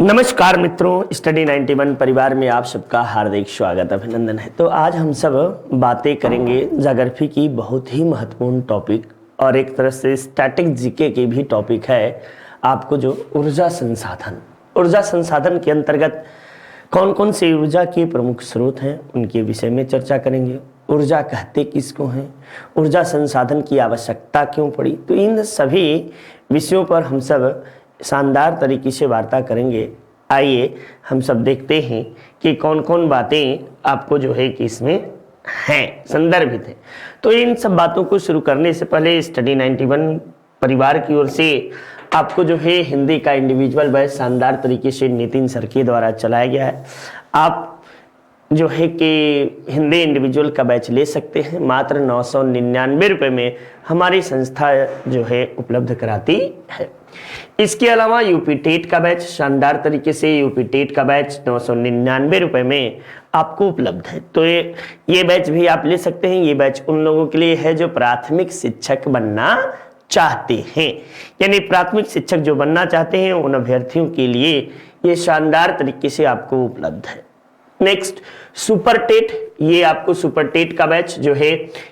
नमस्कार मित्रों, स्टडी 91 परिवार में आप सबका हार्दिक स्वागत अभिनंदन है। तो आज हम सब बातें करेंगे ज्योग्राफी की बहुत ही महत्वपूर्ण टॉपिक और एक तरह से स्टैटिक जीके की भी टॉपिक है आपको, जो ऊर्जा संसाधन के अंतर्गत कौन कौन सी ऊर्जा के प्रमुख स्रोत हैं उनके विषय में चर्चा करेंगे। ऊर्जा कहते किसको हैं, ऊर्जा संसाधन की आवश्यकता क्यों पड़ी, तो इन सभी विषयों पर हम सब शानदार तरीके से वार्ता करेंगे। आइए हम सब देखते हैं कि कौन कौन बातें आपको जो है कि इसमें हैं, संदर्भित है। तो इन सब बातों को शुरू करने से पहले स्टडी 91 परिवार की ओर से आपको जो है हिंदी का इंडिविजुअल बैच शानदार तरीके से नितिन सर के द्वारा चलाया गया है। आप जो है कि हिंदी इंडिविजुअल का बैच ले सकते हैं, मात्र 999 रुपये में हमारी संस्था जो है उपलब्ध कराती है। इसके अलावा यूपी टेट का बैच शानदार तरीके से यूपी टेट का बैच 999 रुपये में आपको उपलब्ध है। तो ये बैच भी आप ले सकते हैं। ये बैच उन लोगों के लिए है जो प्राथमिक शिक्षक बनना चाहते हैं, यानी प्राथमिक शिक्षक जो बनना चाहते हैं उन अभ्यर्थियों के लिए ये शानदार तरीके से आपको उपलब्ध है। नेक्स्ट सुपर टेट, ये आपको सुपर टेट का बैच जो है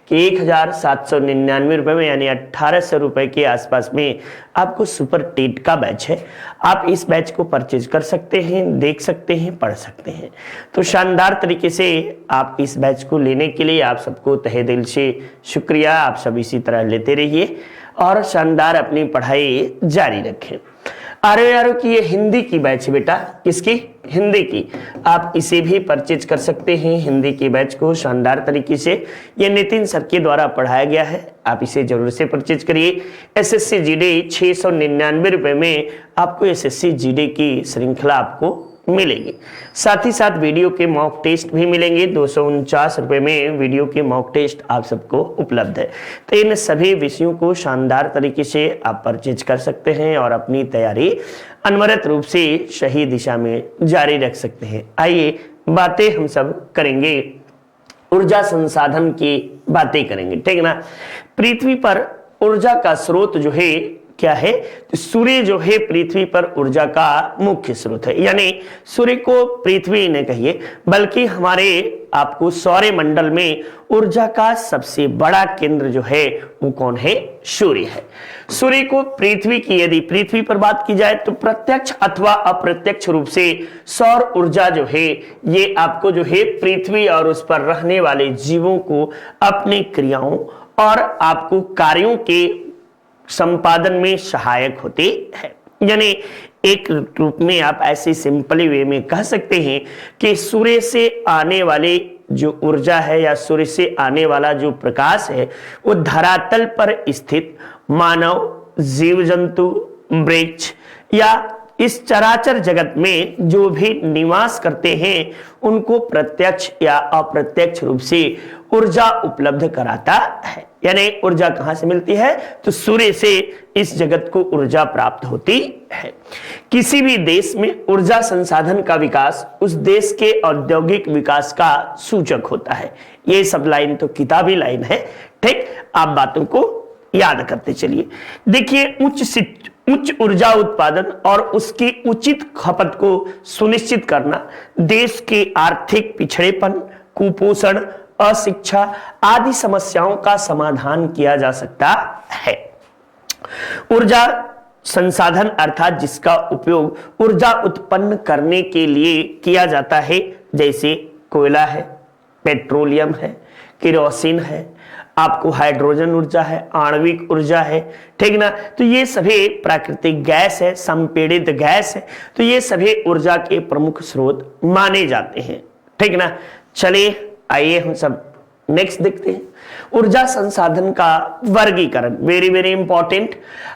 कि 1799 रुपये में, यानी 1800 रुपये के आसपास में आपको सुपर टेट का बैच है। आप इस बैच को परचेज कर सकते हैं, देख सकते हैं, पढ़ सकते हैं। तो शानदार तरीके से आप इस बैच को लेने के लिए आप सबको तहे दिल से शुक्रिया। आप सब इसी तरह लेते रहिए और शानदार अपनी पढ़ाई जारी रखें। आर की ये हिंदी की बैच है बेटा, किसकी? हिंदी की। आप इसे भी परचेज कर सकते हैं, हिंदी की बैच को शानदार तरीके से ये नितिन सर के द्वारा पढ़ाया गया है। आप इसे जरूर से परचेज करिए। एसएससी जीडी 699 रुपये में आपको एसएससी जीडी की श्रृंखला आपको मिलेगी। साथ ही साथ वीडियो के मॉक टेस्ट भी मिलेंगे। 249 रुपये में वीडियो के मॉक टेस्ट आप सबको उपलब्ध है। तो इन सभी विषयों को शानदार तरीके से आप परचेज कर सकते हैं और अपनी तैयारी अनवरत रूप से सही दिशा में जारी रख सकते हैं। आइए बातें हम सब करेंगे, ऊर्जा संसाधन की बातें करेंगे, ठीक ना। पृथ्वी पर ऊर्जा का स्रोत जो है क्या है, तो सूर्य जो है पृथ्वी पर ऊर्जा का मुख्य स्रोत है। यानी सूर्य को पृथ्वी न कहिए, बल्कि हमारे आपको सौर मंडल में ऊर्जा का सबसे बड़ा केंद्र जो है वो कौन है? सूर्य है। सूर्य को पृथ्वी की यदि पृथ्वी पर बात की जाए तो प्रत्यक्ष अथवा अप्रत्यक्ष रूप से सौर ऊर्जा जो है ये आपको जो है पृथ्वी और उस पर रहने वाले जीवों को अपनी क्रियाओं और आपको कार्यों के संपादन में सहायक होती है। यानी एक रूप में आप ऐसे सिंपली वे में कह सकते हैं कि सूर्य से आने वाले जो ऊर्जा है या सूर्य से आने वाला जो प्रकाश है वो धरातल पर स्थित मानव, जीव जंतु, वृक्ष या इस चराचर जगत में जो भी निवास करते हैं उनको प्रत्यक्ष या अप्रत्यक्ष रूप से ऊर्जा उपलब्ध कराता है। यानी ऊर्जा कहां से मिलती है? तो सूर्य से इस जगत को ऊर्जा प्राप्त होती है। किसी भी देश में ऊर्जा संसाधन का विकास उस देश के औद्योगिक विकास का सूचक होता है। ये सब लाइन तो किताबी लाइन है, ठीक। आप बातों को याद करते चलिए। देखिए, उच्च ऊर्जा उत्पादन और उसकी उचित खपत को सुनिश्चित करना देश के आर्थिक पिछड़ेपन, कुपोषण, अशिक्षा आदि समस्याओं का समाधान किया जा सकता है। ऊर्जा संसाधन अर्थात जिसका उपयोग ऊर्जा उत्पन्न करने के लिए किया जाता है, जैसे कोयला है, पेट्रोलियम है, केरोसिन है, आपको हाइड्रोजन ऊर्जा है, आणविक ऊर्जा है, ठीक ना। तो ये सभी प्राकृतिक गैस है, संपीड़ित गैस है। तो ये सभी ऊर्जा के प्रमुख स्रोत माने जाते हैं, ठीक ना। चलिए आइए हम सब नेक्स्ट देखते हैं ऊर्जा संसाधन का वर्गीकरण। Very very important.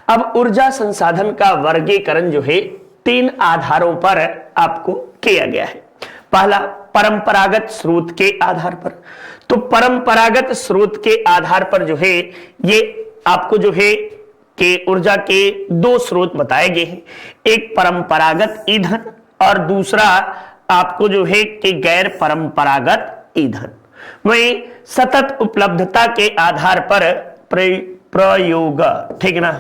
अब ऊर्जा संसाधन का वर्गीकरण जो है 3 आधारों पर आपको किया गया है। पहला, परंपरागत स्रोत के आधार पर। तो परंपरागत स्रोत के आधार पर जो है ये आपको जो है कि ऊर्जा के 2 स्रोत बताए गए हैं। एक परंपरागत ईंधन और दूसरा आपको जो है कि गैर परंपरागत ईंधन। वहीं सतत उपलब्धता के आधार पर प्रयोग, ठीक ना,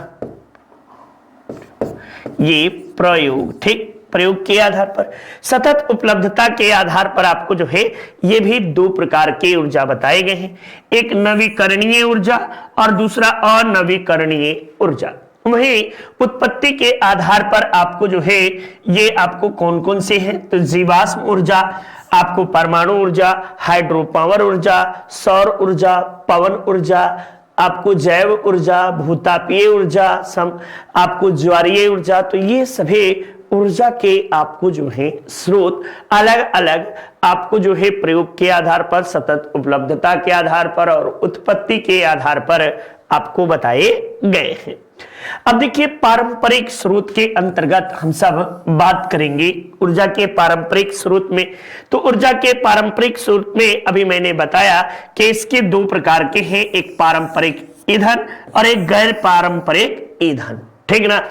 ये प्रयोग, ठीक। प्रयोग के आधार पर, सतत उपलब्धता के आधार पर आपको जो है ये भी दो प्रकार के ऊर्जा बताए गए हैं, एक नवीकरणीय ऊर्जा और दूसरा अनवीकरणीय ऊर्जा। वहीं उत्पत्ति के आधार पर आपको जो है ये आपको कौन कौन से हैं, तो जीवाश्म ऊर्जा, आपको परमाणु ऊर्जा, हाइड्रो पावर ऊर्जा, सौर ऊर्जा, पवन ऊर्जा, आपको जैव ऊर्जा, भूतापीय ऊर्जा, आपको ज्वारीय ऊर्जा। तो ये सभी ऊर्जा के आपको जो है स्रोत अलग अलग आपको जो है प्रयोग के आधार पर, सतत उपलब्धता के आधार पर और उत्पत्ति के आधार पर आपको बताए गए हैं। अब देखिए पारंपरिक स्रोत के अंतर्गत हम सब बात करेंगे ऊर्जा के पारंपरिक स्रोत में। तो ऊर्जा के पारंपरिक स्रोत में अभी मैंने बताया कि इसके दो प्रकार के हैं, एक पारंपरिक ईंधन और एक गैर पारंपरिक ईंधन, ठीक ना।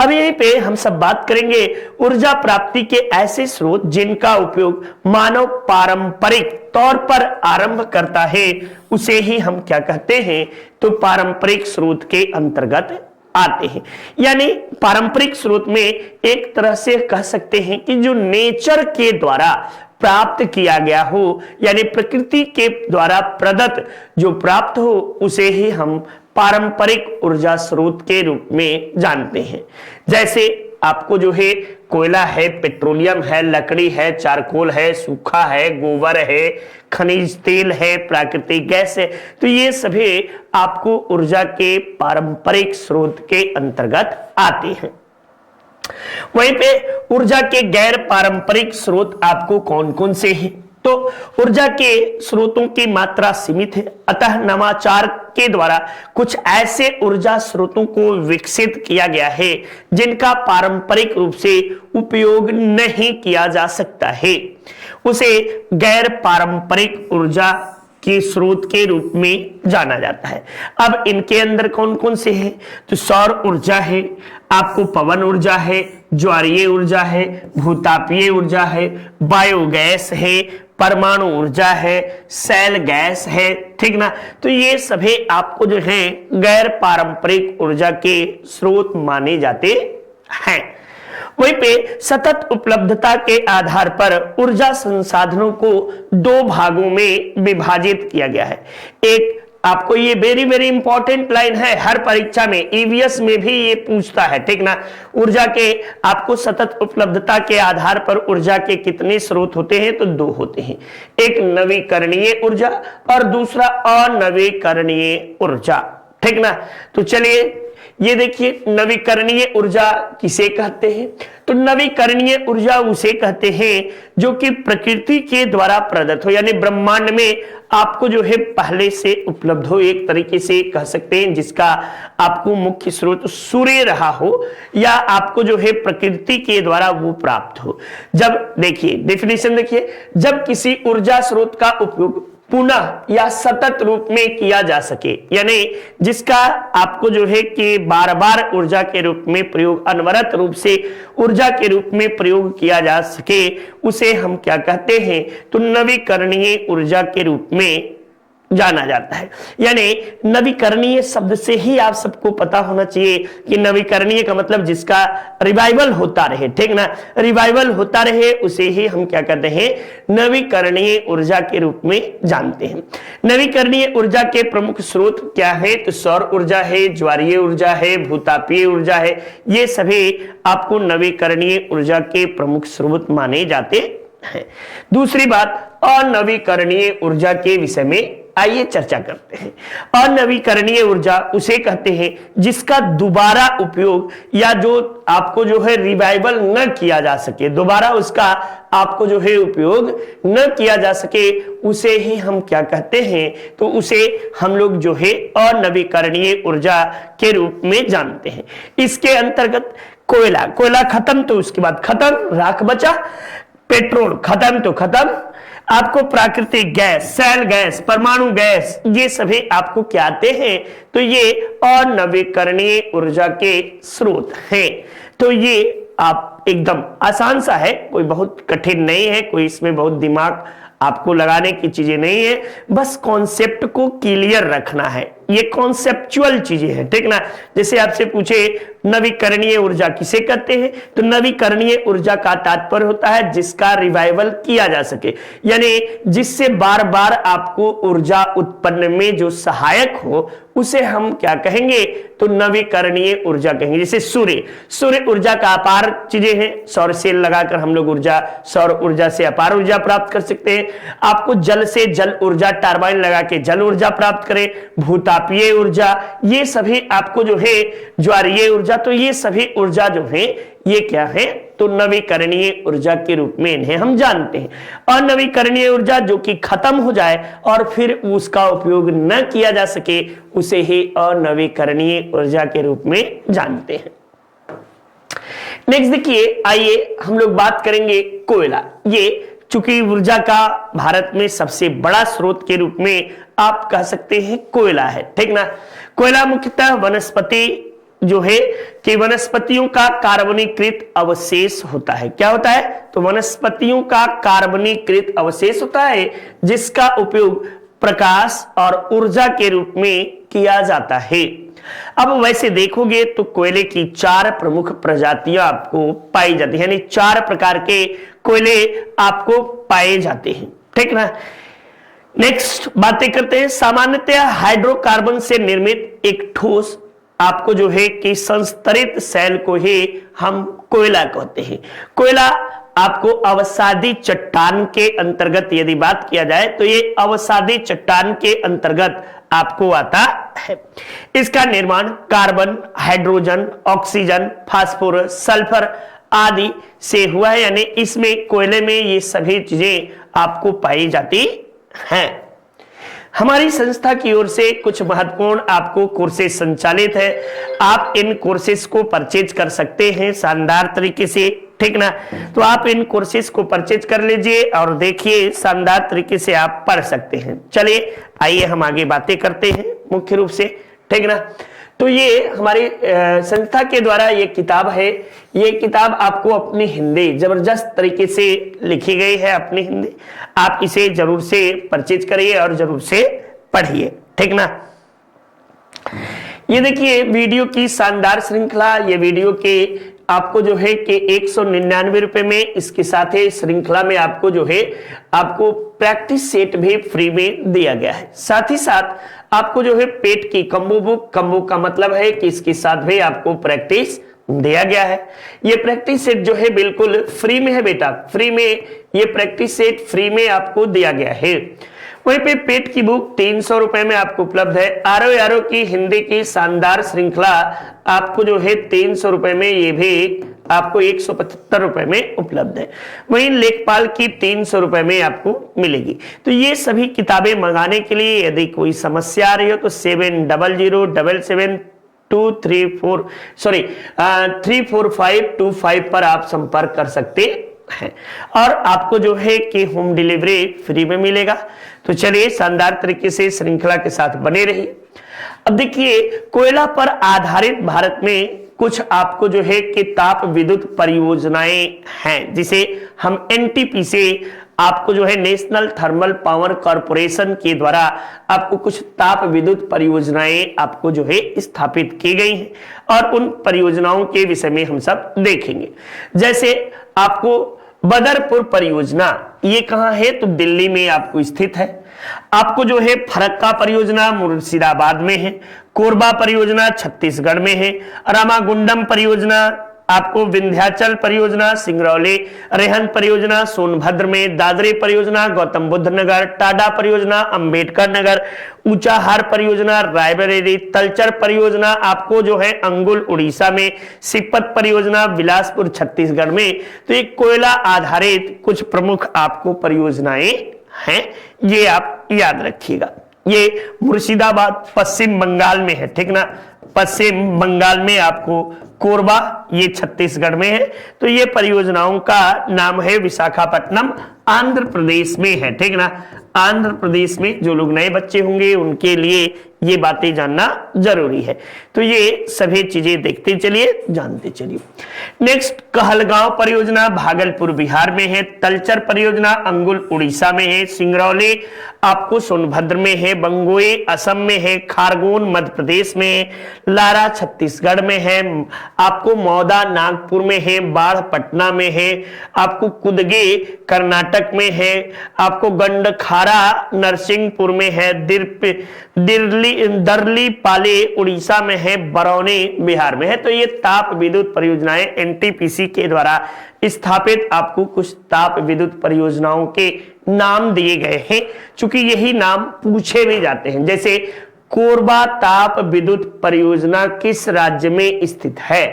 अब यहीं पे हम सब बात करेंगे ऊर्जा प्राप्ति के ऐसे स्रोत जिनका उपयोग मानव पारंपरिक तौर पर आरंभ करता है, उसे ही हम क्या कहते हैं, तो पारंपरिक स्रोत के अंतर्गत आते हैं। यानी पारंपरिक स्रोत में एक तरह से कह सकते हैं कि जो नेचर के द्वारा प्राप्त किया गया हो, यानी प्रकृति के द्वारा प्रदत्त जो प्राप्त हो, उसे ही हम पारंपरिक ऊर्जा स्रोत के रूप में जानते हैं। जैसे आपको जो है कोयला है, पेट्रोलियम है, लकड़ी है, चारकोल है, सूखा है, गोबर है, खनिज तेल है, प्राकृतिक गैस है। तो ये सभी आपको ऊर्जा के पारंपरिक स्रोत के अंतर्गत आते हैं। वहीं पे ऊर्जा के गैर पारंपरिक स्रोत आपको कौन कौन से हैं, तो ऊर्जा के स्रोतों की मात्रा सीमित है, अतः नवाचार के द्वारा कुछ ऐसे ऊर्जा स्रोतों को विकसित किया गया है जिनका पारंपरिक रूप से उपयोग नहीं किया जा सकता है, उसे गैर पारंपरिक ऊर्जा के स्रोत के रूप में जाना जाता है। अब इनके अंदर कौन कौन से हैं, तो सौर ऊर्जा है, आपको पवन ऊर्जा है, ज्वारीय ऊर्जा है, भूतापीय ऊर्जा है, बायोगैस है, परमाणु ऊर्जा है, सेल गैस है, ठीक ना। तो ये सभी आपको जो है गैर पारंपरिक ऊर्जा के स्रोत माने जाते हैं। वहीं पे सतत उपलब्धता के आधार पर ऊर्जा संसाधनों को दो भागों में विभाजित किया गया है। एक आपको ये वेरी वेरी इंपॉर्टेंट लाइन है, हर परीक्षा में ईवीएस में भी ये पूछता है, ठीक ना। ऊर्जा के आपको सतत उपलब्धता के आधार पर ऊर्जा के कितने स्रोत होते हैं, तो दो होते हैं, एक नवीकरणीय ऊर्जा और दूसरा अनवीकरणीय ऊर्जा, ठीक ना। तो चलिए ये देखिए नवीकरणीय ऊर्जा किसे कहते हैं, तो नवीकरणीय ऊर्जा उसे कहते हैं जो कि प्रकृति के द्वारा प्रदत्त हो, यानी ब्रह्मांड में आपको जो है पहले से उपलब्ध हो, एक तरीके से कह सकते हैं जिसका आपको मुख्य स्रोत सूर्य रहा हो या आपको जो है प्रकृति के द्वारा वो प्राप्त हो। जब देखिए डेफिनेशन देखिए, जब किसी ऊर्जा स्रोत का उपयोग पुनः या सतत रूप में किया जा सके, यानी जिसका आपको जो है कि बार बार ऊर्जा के रूप में प्रयोग, अनवरत रूप से ऊर्जा के रूप में प्रयोग किया जा सके, उसे हम क्या कहते हैं, तो नवीकरणीय ऊर्जा के रूप में जाना जाता है। यानी नवीकरणीय शब्द से ही आप सबको पता होना चाहिए कि नवीकरणीय का मतलब जिसका रिवाइवल होता रहे, ठीक ना, रिवाइवल होता रहे, उसे ही हम क्या कहते हैं, नवीकरणीय ऊर्जा के रूप में जानते हैं। नवीकरणीय ऊर्जा के प्रमुख स्रोत क्या है, तो सौर ऊर्जा है, ज्वारीय ऊर्जा है, भूतापीय ऊर्जा है, ये सभी आपको नवीकरणीय ऊर्जा के प्रमुख स्रोत माने जाते हैं। दूसरी बात, अनवीकरणीय ऊर्जा के विषय में आइए चर्चा करते हैं। अनवीकरणीय ऊर्जा उसे कहते हैं जिसका दोबारा उपयोग या जो आपको जो है रिवाइवल न किया जा सके, दोबारा उसका आपको जो है उपयोग न किया जा सके, उसे ही हम क्या कहते हैं, तो उसे हम लोग जो है अनवीकरणीय ऊर्जा के रूप में जानते हैं। इसके अंतर्गत कोयला, कोयला खत्म तो उसके बाद खत्म, राख बचा, पेट्रोल खत्म तो खत्म, आपको प्राकृतिक गैस, सेल गैस, परमाणु गैस, ये सभी आपको क्या आते हैं, तो ये अनवीकरणीय ऊर्जा के स्रोत हैं। तो ये आप एकदम आसान सा है, कोई बहुत कठिन नहीं है, कोई इसमें बहुत दिमाग आपको लगाने की चीजें नहीं है, बस कॉन्सेप्ट को क्लियर रखना है। ये कॉन्सेप्चुअल चीजें हैं, ठीक ना। जैसे आपसे पूछे नवीकरणीय ऊर्जा किसे कहते हैं, तो नवीकरणीय ऊर्जा का तात्पर्य होता है जिसका रिवाइवल किया जा सके, यानी जिससे बार बार आपको ऊर्जा उत्पन्न में जो सहायक हो उसे हम क्या कहेंगे, तो नवीकरणीय ऊर्जा कहेंगे। जैसे सूर्य ऊर्जा का अपार चीजें हैं, सौर सेल लगाकर हम लोग सौर ऊर्जा से अपार ऊर्जा प्राप्त कर सकते हैं। आपको जल से जल ऊर्जा, टरबाइन लगा के जल ऊर्जा प्राप्त करें, भूतापीय ऊर्जा, ये सभी आपको जो है ज्वारीय ऊर्जा, तो ये सभी ऊर्जा जो है ये क्या है, तो नवीकरणीय ऊर्जा के रूप में इन्हें हम जानते हैं। अनवीकरणीय ऊर्जा जो कि खत्म हो जाए और फिर उसका उपयोग न किया जा सके उसे ही अनवीकरणीय ऊर्जा के रूप में जानते हैं। नेक्स्ट देखिए, आइए हम लोग बात करेंगे कोयला। ये चूंकि ऊर्जा का भारत में सबसे बड़ा स्रोत के रूप में आप कह सकते हैं कोयला है, ठीक ना। कोयला मुख्यतः वनस्पति जो है कि वनस्पतियों का कार्बनीकृत अवशेष होता है। क्या होता है, तो वनस्पतियों का कार्बनीकृत अवशेष होता है जिसका उपयोग प्रकाश और ऊर्जा के रूप में किया जाता है। अब वैसे देखोगे तो कोयले की 4 प्रमुख प्रजातियां आपको पाई जाती है, यानी 4 प्रकार के कोयले आपको पाए जाते हैं, ठीक ना। नेक्स्ट बातें करते हैं, सामान्यतः हाइड्रोकार्बन से निर्मित एक ठोस आपको जो है कि संस्तरित सेल को ही हम कोयला कहते हैं। कोयला आपको अवसादी चट्टान के अंतर्गत यदि बात किया जाए तो ये अवसादी चट्टान के अंतर्गत आपको आता है। इसका निर्माण carbon, hydrogen, oxygen, phosphorus, sulphur आदि से हुआ है, यानी इसमें कोयले में ये सभी चीजें आपको पाई जाती हैं। हमारी संस्था की ओर से कुछ महत्वपूर्ण आपको कोर्सेज संचालित है, आप इन कोर्सेज को परचेज कर सकते हैं शानदार तरीके से, ठीक ना। तो आप इन कोर्सेज को परचेज कर लीजिए और देखिए शानदार तरीके से आप पढ़ सकते हैं। चलिए आइए हम आगे बातें करते हैं मुख्य रूप से, ठीक ना। तो ये हमारी संस्था के द्वारा ये किताब है, ये किताब आपको अपनी हिंदी जबरदस्त तरीके से लिखी गई है, अपनी हिंदी, आप इसे जरूर से परचेज करिए और जरूर से पढ़िए, ठीक ना। ये देखिए वीडियो की शानदार श्रृंखला, ये वीडियो के आपको जो है कि 199 रुपए में, इसके साथ ही श्रृंखला में आपको जो है आपको प्रैक्टिस सेट भी फ्री में दिया गया है। साथ ही साथ आपको जो है पेट की कम्बो बुक, कम्बो का मतलब है कि इसके साथ भी आपको प्रैक्टिस दिया गया है। ये प्रैक्टिस सेट जो है बिल्कुल फ्री में है बेटा, फ्री में ये प्रैक्टिस सेट फ्री में आपको दिया गया है। वहीं पे पेट की बुक 300 रुपए में आपको उपलब्ध है। आरो की हिंदी की शानदार श्रृंखला आपको जो है 300 रुपए में, ये भी आपको 175 रुपए में उपलब्ध है। वहीं लेखपाल की 300 रुपए में आपको मिलेगी। तो ये सभी किताबें मंगाने के लिए यदि कोई समस्या आ रही हो तो 34525 पर आप संपर्क कर सकते हैं और आपको जो है कि होम डिलीवरी फ्री में मिलेगा। तो चलिए शानदार तरीके से श्रृंखला के साथ बने रहिए। अब देखिए कोयला पर आधारित भारत में कुछ आपको जो है कि ताप विद्युत परियोजनाएं हैं, जिसे हम एनटीपी से आपको जो है नेशनल थर्मल पावर कॉर्पोरेशन के द्वारा आपको कुछ ताप विद्युत परियोजनाएं आपको जो है स्थापित की गई हैं और उन परियोजनाओं के विषय में हम सब देखेंगे। जैसे आपको बदरपुर परियोजना, ये कहां है, तो दिल्ली में आपको स्थित है। आपको जो है फरक्का परियोजना मुर्शिदाबाद में है, कोरबा परियोजना छत्तीसगढ़ में है, रामागुंडम परियोजना आपको विंध्याचल परियोजना सिंगरौली, रेहन परियोजना सोनभद्र में, दादरी परियोजना गौतम बुद्ध नगर, टाडा परियोजना अंबेडकर नगर, ऊंचाहार परियोजना रायबरेली, तलचर परियोजना आपको जो है अंगुल उड़ीसा में, सिपत परियोजना बिलासपुर छत्तीसगढ़ में। तो एक कोयला आधारित कुछ प्रमुख आपको परियोजनाएं हैं, ये आप याद रखिएगा। ये मुर्शिदाबाद पश्चिम बंगाल में है, ठीक ना, पश्चिम बंगाल में आपको कोरबा, ये छत्तीसगढ़ में है। तो ये परियोजनाओं का नाम है विशाखापट्टनम, आंध्र प्रदेश में है, ठीक ना। आंध्र प्रदेश में जो लोग नए बच्चे होंगे उनके लिए ये बातें जानना जरूरी है। तो ये सभी चीजें देखते चलिए, जानते चलिए। नेक्स्ट, कहलगांव परियोजना भागलपुर बिहार में है, तलचर परियोजना अंगुल उड़ीसा में है, सिंगरौली आपको सोनभद्र में है, बंगोई असम में है, खारगोन मध्य प्रदेश में है, लारा छत्तीसगढ़ में है, आपको मौदा नागपुर में है, बाढ़ पटना में है, आपको कुदगे कर्नाटक में है, आपको गंडखारा नरसिंहपुर में है, दरली पाले उड़ीसा में है, बरौनी बिहार में है। तो ये ताप विद्युत परियोजनाएं एनटीपीसी के द्वारा स्थापित आपको कुछ ताप विद्युत परियोजनाओं के नाम दिए गए हैं, चूंकि यही नाम पूछे भी जाते हैं। जैसे कोरबा ताप विद्युत परियोजना किस राज्य में स्थित है,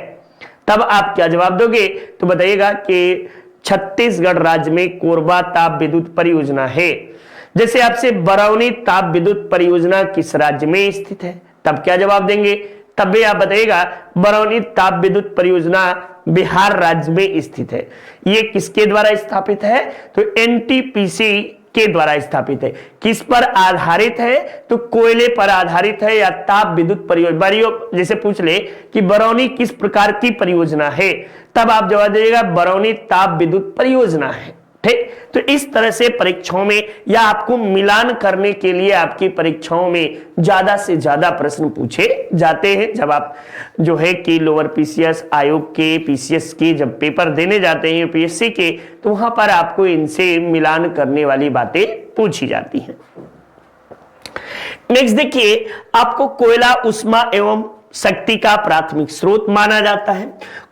तब आप क्या जवाब दोगे? तो बताइएगा कि छत्तीसगढ़ राज्य में कोरबा ताप विद्युत परियोजना है। जैसे आपसे बरौनी ताप विद्युत परियोजना किस राज्य में स्थित है, तब क्या जवाब देंगे? तब भी आप बताइएगा बरौनी ताप विद्युत परियोजना बिहार राज्य में स्थित है। ये किसके द्वारा स्थापित है? तो एनटीपीसी के द्वारा स्थापित है। किस पर आधारित है? तो कोयले पर आधारित है या ताप विद्युत परियोजना। जैसे पूछ ले कि बरौनी किस प्रकार की परियोजना है, तब आप जवाब दीजिएगा बरौनी ताप विद्युत परियोजना है। ठीक, तो इस तरह से परीक्षाओं में या आपको मिलान करने के लिए आपकी परीक्षाओं में ज्यादा से ज्यादा प्रश्न पूछे जाते हैं। जब आप जो है कि लोअर पीसीएस आयोग के, पीसीएस के जब पेपर देने जाते हैं यूपीएससी के, तो वहां पर आपको इनसे मिलान करने वाली बातें पूछी जाती हैं। नेक्स्ट देखिए, आपको कोयला उष्मा एवं शक्ति का प्राथमिक स्रोत माना जाता है।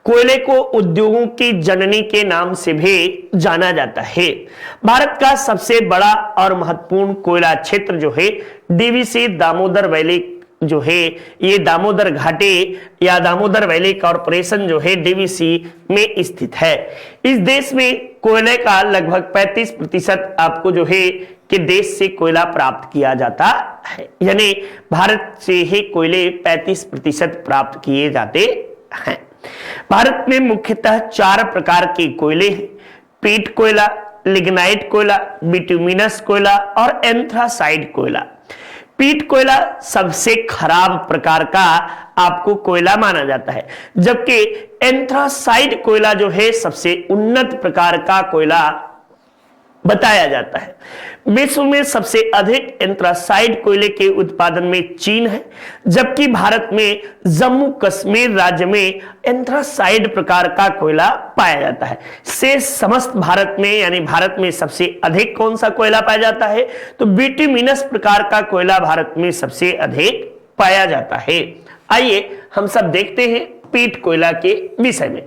कोयले को उद्योगों की जननी के नाम से भी जाना जाता है। भारत का सबसे बड़ा और महत्वपूर्ण कोयला क्षेत्र जो है डीवीसी दामोदर वैली जो है, ये दामोदर घाटी या दामोदर वैली कॉर्पोरेशन जो है डीवीसी में स्थित है। इस देश में कोयले का लगभग 35% आपको जो है कि देश से कोयला प्राप्त किया जाता है, यानी भारत से ही कोयले 35% प्राप्त किए जाते हैं। भारत में मुख्यतः 4 प्रकार के कोयले हैं: पीट कोयला, लिग्नाइट कोयला, बिटुमिनस कोयला और एंथ्रासाइड कोयला। पीट कोयला सबसे खराब प्रकार का आपको कोयला माना जाता है, जबकि एंथ्रासाइड कोयला जो है सबसे उन्नत प्रकार का कोयला बताया जाता है। विश्व में सबसे अधिक एंथ्रासाइड कोयले के उत्पादन में चीन है, जबकि भारत में जम्मू कश्मीर राज्य में एंथ्रासाइड प्रकार का कोयला पाया जाता है। शेष समस्त भारत में, यानी भारत में सबसे अधिक कौन सा कोयला पाया जाता है? तो बिटुमिनस प्रकार का कोयला भारत में सबसे अधिक पाया जाता है। आइए हम सब देखते हैं पीट कोयला के विषय में।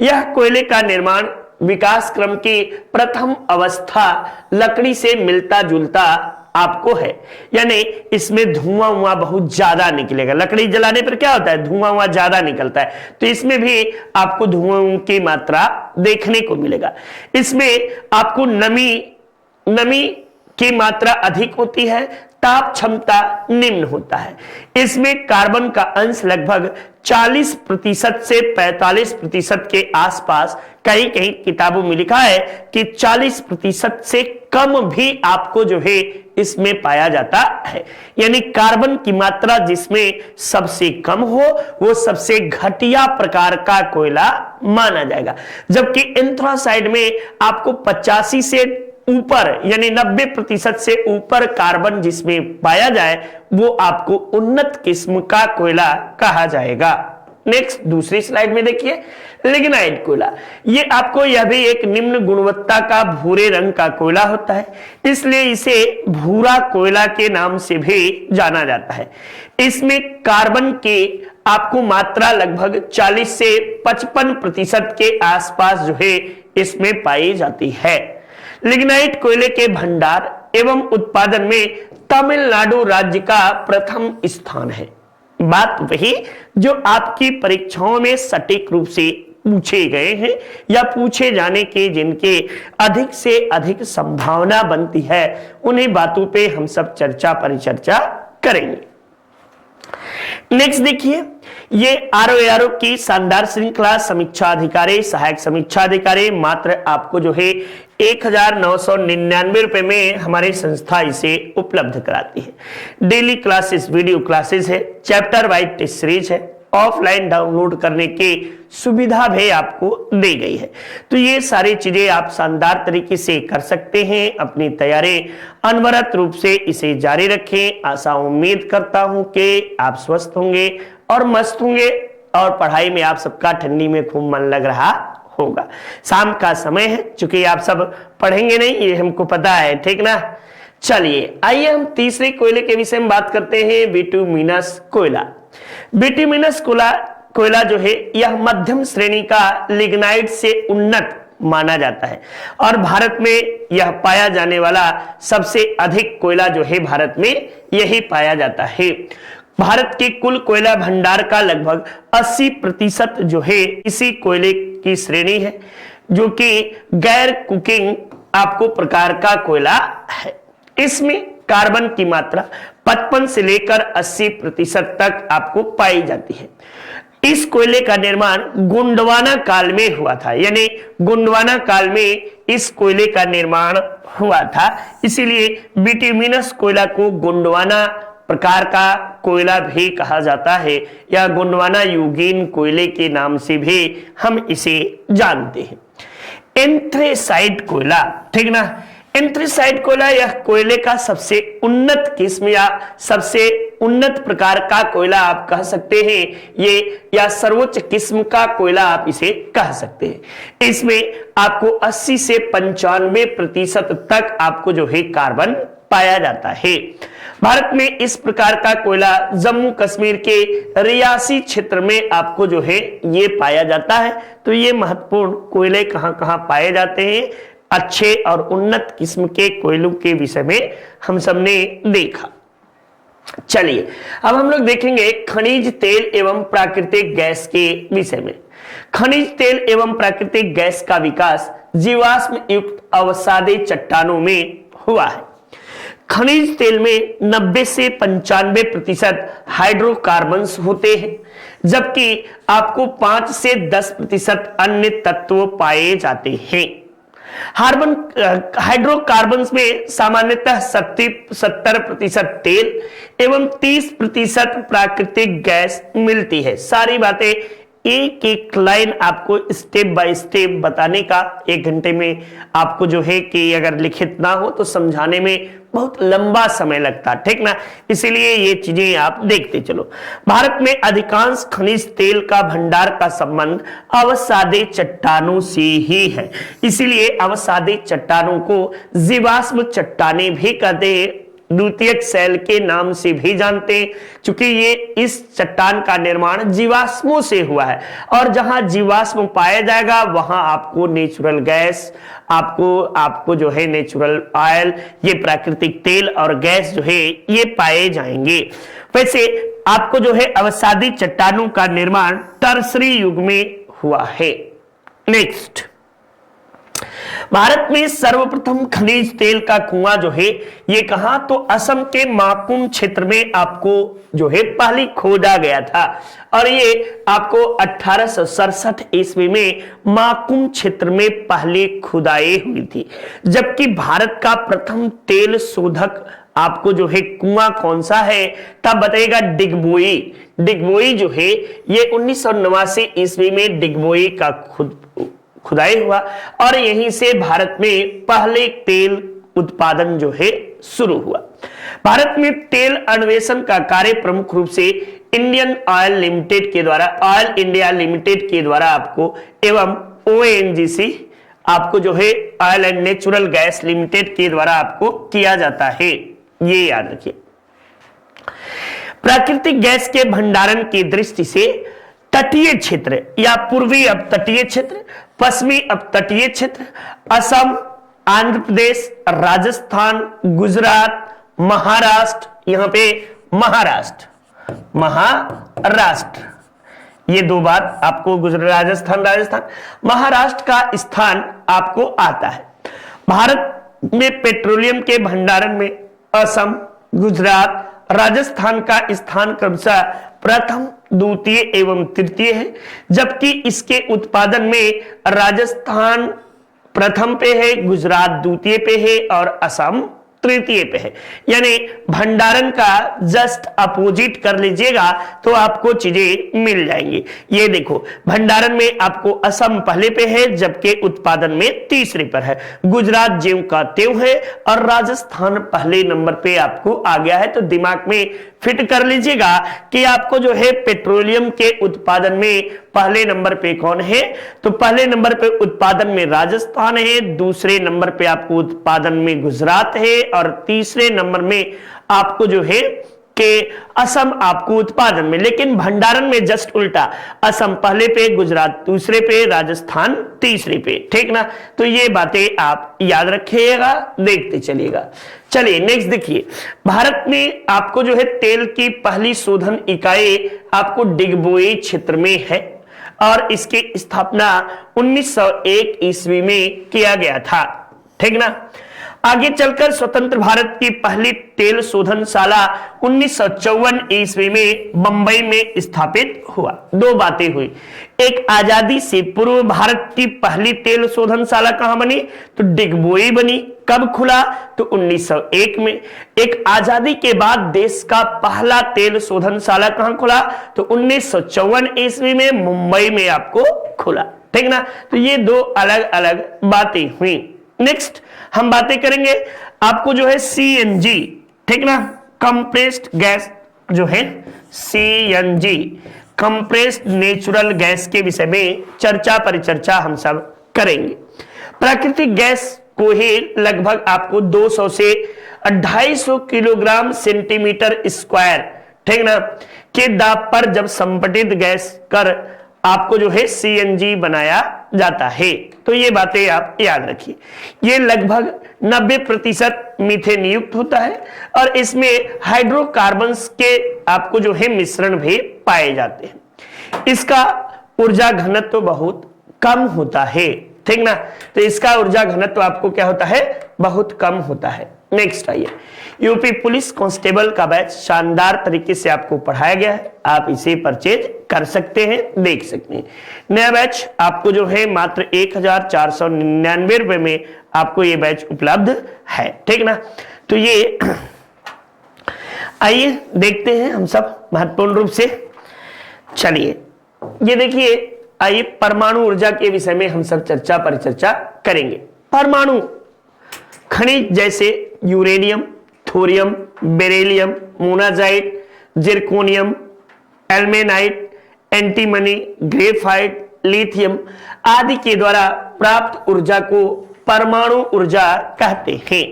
यह कोयले का निर्माण विकास क्रम की प्रथम अवस्था लकड़ी से मिलता जुलता आपको है, यानी इसमें धुआं बहुत ज्यादा निकलेगा। लकड़ी जलाने पर क्या होता है? धुआं ज्यादा निकलता है, तो इसमें भी आपको धुआं की मात्रा देखने को मिलेगा। इसमें आपको नमी की मात्रा अधिक होती है, ताप क्षमता निम्न होता है। इसमें कार्बन का अंश लगभग 40% से 45% के आसपास, कहीं कहीं किताबों में लिखा है कि 40% से कम भी आपको जो है इसमें पाया जाता है। यानी कार्बन की मात्रा जिसमें सबसे कम हो वो सबसे घटिया प्रकार का कोयला माना जाएगा, जबकि एंथ्रासाइड में आपको 85 से ऊपर यानी 90% से ऊपर कार्बन जिसमें पाया जाए वो आपको उन्नत किस्म का कोयला कहा जाएगा। नेक्स्ट दूसरी स्लाइड में देखिए, लिग्नाइट कोयला। ये आपको यह भी एक निम्न गुणवत्ता का भूरे रंग का कोयला होता है, इसलिए इसे भूरा कोयला के नाम से भी जाना जाता है। इसमें कार्बन की आपको मात्रा लगभग 40 से 55% के आसपास जो है इसमें पाई जाती है। लिग्नाइट कोयले के भंडार एवं उत्पादन में तमिलनाडु राज्य का प्रथम स्थान है। बात वही जो आपकी परीक्षाओं में सटीक रूप से पूछे गए हैं या पूछे जाने के जिनके अधिक से अधिक संभावना बनती है, उन्हीं बातों पे हम सब चर्चा परिचर्चा करेंगे। नेक्स्ट देखिए, ये आरओ की शानदार श्रृंखला समीक्षा अधिकारी, सहायक समीक्षा अधिकारी मात्र आपको जो है 1999 रुपए में हमारी संस्था इसे उपलब्ध कराती है। डेली क्लासेस, वीडियो क्लासेस है, चैप्टर वाइज टेस्ट सीरीज है, ऑफलाइन डाउनलोड करने की सुविधा भी आपको दी गई है। तो ये सारी चीजें आप शानदार तरीके से कर सकते हैं। अपनी तैयारी अनवरत रूप से इसे जारी रखें। आशा उम्मीद करता हूं कि आप स्वस्थ होंगे और मस्त होंगे और पढ़ाई में आप सबका ठंडी में खूब मन लग रहा होगा। शाम का समय है, चूंकि आप सब पढ़ेंगे नहीं ये हमको पता है, ठीक ना। चलिए आइए हम तीसरे कोयले के विषय में बात करते हैं, बिटुमिनस कोयला। बिटुमिनस कोयला जो है यह मध्यम श्रेणी का लिग्नाइट से उन्नत माना जाता है और भारत में यह पाया जाने वाला सबसे अधिक कोयला जो है भारत में यही पाया जाता है। भारत के कुल कोयला भंडार का लगभग 80% जो है इसी कोयले की श्रेणी है, जो कि गैर कुकिंग आपको प्रकार का कोयला है। इसमें कार्बन की मात्रा 55 से लेकर 80% तक आपको पाई जाती है। इस कोयले का निर्माण गोंडवाना काल में हुआ था, यानी गोंडवाना काल में इस कोयले का निर्माण हुआ था, इसीलिए बिटुमिनस कोयला को गोंडवाना प्रकार का कोयला भी कहा जाता है या गोंडवाना युगीन कोयले के नाम से भी हम इसे जानते हैं। एंथ्रेसाइट कोयला, ठीक ना। एंथ्रेसाइट कोयला यह कोयले का सबसे उन्नत किस्म या सबसे उन्नत प्रकार का कोयला आप कह सकते हैं, ये या सर्वोच्च किस्म का कोयला आप इसे कह सकते हैं। इसमें आपको 80 से 95% तक आपको जो है कार्बन पाया जाता है। भारत में इस प्रकार का कोयला जम्मू कश्मीर के रियासी क्षेत्र में आपको जो है ये पाया जाता है। तो ये महत्वपूर्ण कोयले कहां-कहां पाए जाते हैं, अच्छे और उन्नत किस्म के कोयलों के विषय में हम सबने देखा। चलिए अब हम लोग देखेंगे खनिज तेल एवं प्राकृतिक गैस के विषय में। खनिज तेल एवं प्राकृतिक गैस का विकास जीवाश्म युक्त अवसादे चट्टानों में हुआ है। खनिज तेल में 90 से 95% हाइड्रोकार्बन्स होते हैं, जबकि आपको 5 से 10% अन्य तत्व पाए जाते हैं। हाइड्रोकार्बन्स में सामान्यतः 70% तेल एवं 30% प्राकृतिक गैस मिलती है। सारी बातें एक एक लाइन आपको स्टेप बाय स्टेप बताने का 1 घंटे में आपको जो है कि अगर लिखित ना हो तो समझाने में बहुत लंबा समय लगता, ठीक ना। इसीलिए ये चीजें आप देखते चलो। भारत में अधिकांश खनिज तेल का भंडार का संबंध अवसादे चट्टानों से ही है, इसीलिए अवसादे चट्टानों को जीवाश्म चट्टाने भी कहते हैं, द्वितीयक शैल के नाम से भी जानते हैं, क्योंकि ये इस चट्टान का निर्माण जीवाश्मों से हुआ है और जहां जीवाश्म पाया जाएगा वहां आपको नेचुरल गैस, आपको जो है नेचुरल ऑयल, ये प्राकृतिक तेल और गैस जो है ये पाए जाएंगे। वैसे आपको जो है अवसादी चट्टानों का निर्माण टर्सरी युग में हुआ है। नेक्स्ट, भारत में सर्वप्रथम खनिज तेल का कुआं जो है ये कहां, तो असम के माकुम क्षेत्र में आपको जो है पहले खोदा गया था और ये आपको 1867 ईस्वी में माकुम क्षेत्र में पहले खुदाई हुई थी। जबकि भारत का प्रथम तेल शोधक आपको जो है कुआं कौन सा है, तब बताइएगा डिगबोई। डिगबोई जो है ये 1989 ईस्वी में डिगबोई का खुदाई हुआ और यहीं से भारत में पहले तेल उत्पादन जो है शुरू हुआ। भारत में तेल अन्वेषण का कार्य प्रमुख रूप से इंडियन ऑयल लिमिटेड के द्वारा, ऑयल इंडिया लिमिटेड के द्वारा आपको एवं ONGC आपको जो है oil and natural gas limited के द्वारा आपको किया जाता है, ये याद रखिए। प्राकृतिक गैस के भंडारण की दृष्टि से तटीय क्षेत्र या पूर्वी अपतटीय क्षेत्र, पश्चिमी अपतटीय क्षेत्र, असम, आंध्र प्रदेश, राजस्थान, गुजरात, महाराष्ट्र, यहां पे महाराष्ट्र ये 2 बात आपको राजस्थान महाराष्ट्र का स्थान आपको आता है। भारत में पेट्रोलियम के भंडारण में असम, गुजरात, राजस्थान का स्थान क्रमशः प्रथम, द्वितीय एवं तृतीय है, जबकि इसके उत्पादन में राजस्थान प्रथम पे है, गुजरात द्वितीय पे है और असम तृतीय पे है। यानी भंडारण का जस्ट अपोजिट कर लीजिएगा तो आपको चीजें मिल जाएंगी। ये देखो, भंडारण में आपको असम पहले पे है, जबकि उत्पादन में तीसरे पर है। गुजरात ज्यों का त्यों है और राजस्थान पहले नंबर पे आपको आ गया है। तो दिमाग में फिट कर लीजिएगा कि आपको जो है पेट्रोलियम के उत्पादन में पहले नंबर पे कौन है, तो पहले नंबर पे उत्पादन में राजस्थान है, दूसरे नंबर पे आपको उत्पादन में गुजरात है और तीसरे नंबर में आपको जो है कि असम आपको उत्पादन में। लेकिन भंडारण में जस्ट उल्टा, असम पहले पे, गुजरात दूसरे पे, राजस्थान तीसरे पे। ठीक ना, तो ये बातें आप याद रखिएगा, देखते चलिएगा। चलिए नेक्स्ट देखिए, भारत में आपको जो है तेल की पहली शोधन इकाई आपको डिगबोई क्षेत्र में है और इसकी स्थापना 1901 ईस्वी में किया गया था। ठीक ना, आगे चलकर स्वतंत्र भारत की पहली तेल शोधनशाला 1954 ईस्वी में बंबई में स्थापित हुआ। दो बातें हुई, एक आजादी से पूर्व भारत की पहली तेल शोधनशाला कहां बनी, तो डिगबोई बनी। कब खुला, तो 1901 में। एक आजादी के बाद देश का पहला तेल शोधनशाला कहां खुला, तो 1954 ईस्वी में मुंबई में आपको खुला। ठीक ना, तो ये दो अलग अलग बातें हुई। नेक्स्ट हम बातें करेंगे आपको जो है सीएनजी, ठीक ना, कंप्रेस्ड गैस जो है सीएनजी, कंप्रेस्ड नेचुरल गैस के विषय में चर्चा परिचर्चा हम सब करेंगे। प्राकृतिक गैस को ही लगभग आपको 200 से 250 किलोग्राम सेंटीमीटर स्क्वायर, ठीक ना, के दाब पर जब संपीड़ित गैस कर आपको जो है सीएनजी बनाया जाता है। तो ये बातें आप याद रखिए। ये लगभग 90% मीथेन युक्त होता है और इसमें हाइड्रोकार्बन्स के आपको जो है मिश्रण भी पाए जाते हैं। इसका ऊर्जा घनत्व तो बहुत कम होता है। ठीक ना, तो इसका ऊर्जा घनत्व आपको क्या होता है, बहुत कम होता है। नेक्स्ट आइए, यूपी पुलिस कांस्टेबल का बैच शानदार तरीके से आपको पढ़ाया गया है, आप इसे परचेज कर सकते हैं, देख सकते हैं। नया बैच आपको जो है मात्र 1499 रुपए में आपको ये बैच उपलब्ध है। ठीक ना, तो ये आइए देखते हैं हम सब महत्वपूर्ण रूप से। चलिए ये देखिए, आइए परमाणु ऊर्जा के विषय में हम सब चर्चा परिचर्चा करेंगे। परमाणु खनिज जैसे uranium, thorium, beryllium, monazite, zirconium, ilmenite, antimony, graphite, lithium आदि के द्वारा प्राप्त ऊर्जा को परमाणु ऊर्जा कहते हैं।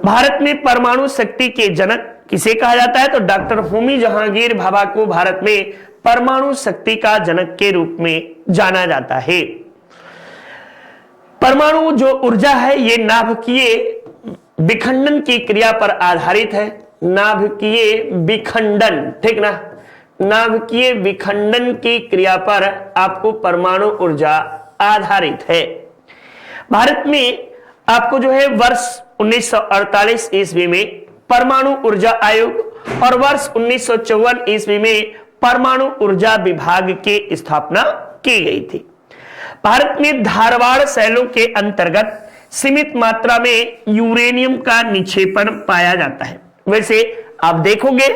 भारत में परमाणु शक्ति के जनक किसे कहा जाता है, तो डॉक्टर होमी जहांगीर भाभा को भारत में परमाणु शक्ति का जनक के रूप में जाना जाता है। परमाणु जो ऊर्जा है ये नाभिकीय विखंडन की क्रिया पर आधारित है। नाभिकीय विखंडन, ठीक ना, नाभिकीय विखंडन की क्रिया पर आपको परमाणु ऊर्जा आधारित है। भारत में आपको जो है वर्ष 1948 ईस्वी में परमाणु ऊर्जा आयोग और वर्ष 1954 ईस्वी में परमाणु ऊर्जा विभाग की स्थापना की गई थी। भारत में धारवाड़ शैलों के अंतर्गत सीमित मात्रा में यूरेनियम का निक्षेपण पाया जाता है। वैसे आप देखोगे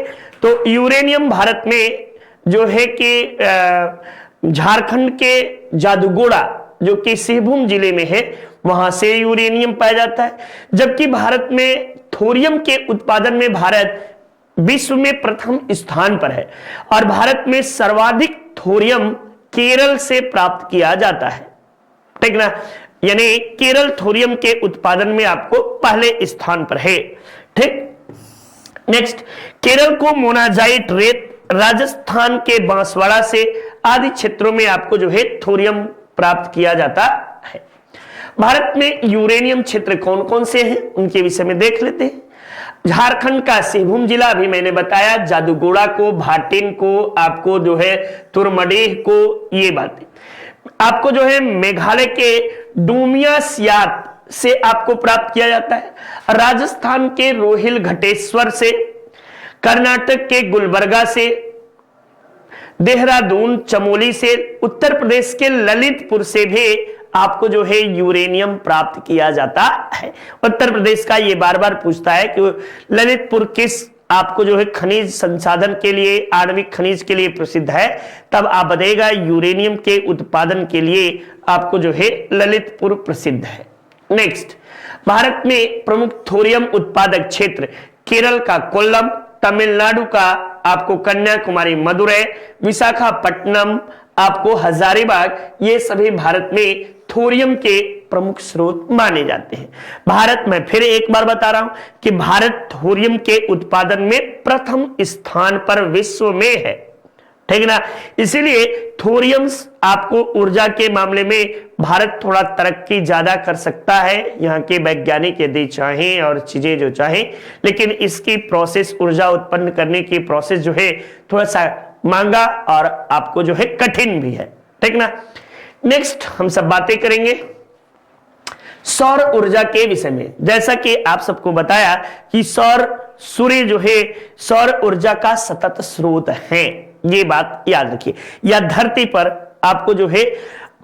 तो यूरेनियम भारत में जो है कि झारखंड के जादूगोड़ा जो कि सिंहभूम जिले में है वहां से यूरेनियम पाया जाता है, जबकि भारत में थोरियम के उत्पादन में भारत विश्व में प्रथम स्थान पर है और भारत में सर्वाधिक थोरियम केरल से प्राप्त किया जाता है। ठीक ना, यानी केरल थोरियम के उत्पादन में आपको पहले स्थान पर है। ठीक, नेक्स्ट, केरल को मोनाजाइट रेत, राजस्थान के बांसवाड़ा से आदि क्षेत्रों में आपको जो है थोरियम प्राप्त किया जाता है। भारत में यूरेनियम क्षेत्र कौन कौन से हैं उनके विषय में देख लेते हैं। झारखंड का सिंहभूम जिला अभी मैंने बताया, जादूगोड़ा को, भाटिन को, आपको जो है तुरमडेह को, ये बातें आपको जो है मेघालय के डूमिया सियात से आपको प्राप्त किया जाता है। राजस्थान के रोहिल घटेश्वर से, कर्नाटक के गुलबर्गा से, देहरादून चमोली से, उत्तर प्रदेश के ललितपुर से भी आपको जो है यूरेनियम प्राप्त किया जाता है। उत्तर प्रदेश का ये बार बार पूछता है कि ललितपुर किस आपको जो है खनिज संसाधन के लिए, आणविक खनिज के लिए प्रसिद्ध है, तब आप बताइएगा यूरेनियम के उत्पादन के लिए आपको जो है ललितपुर प्रसिद्ध है। नेक्स्ट, भारत में प्रमुख थोरियम उत्पादक क्षेत्र केरल का कोल्लम, तमिलनाडु का आपको कन्याकुमारी मदुरै, विशाखापट्टनम, आपको हजारीबाग, ये सभी भारत में थोरियम के प्रमुख स्रोत माने जाते हैं। भारत में फिर एक बार बता रहा हूं कि भारत थोरियम के उत्पादन में प्रथम स्थान पर विश्व में है, ठीक ना। इसीलिए थोरियम आपको ऊर्जा के मामले में भारत थोड़ा तरक्की ज्यादा कर सकता है, यहाँ के वैज्ञानिक यदि चाहें और चीजें जो चाहें, लेकिन इसकी प्रोसेस, ऊर्जा उत्पन्न करने की प्रोसेस जो है थोड़ा सा महंगा और आपको जो है कठिन भी है, ठीक ना। नेक्स्ट हम सब बातें करेंगे सौर ऊर्जा के विषय में। जैसा कि आप सबको बताया कि सूर्य जो है सौर ऊर्जा का सतत स्रोत है, ये बात याद रखिए। या धरती पर आपको जो है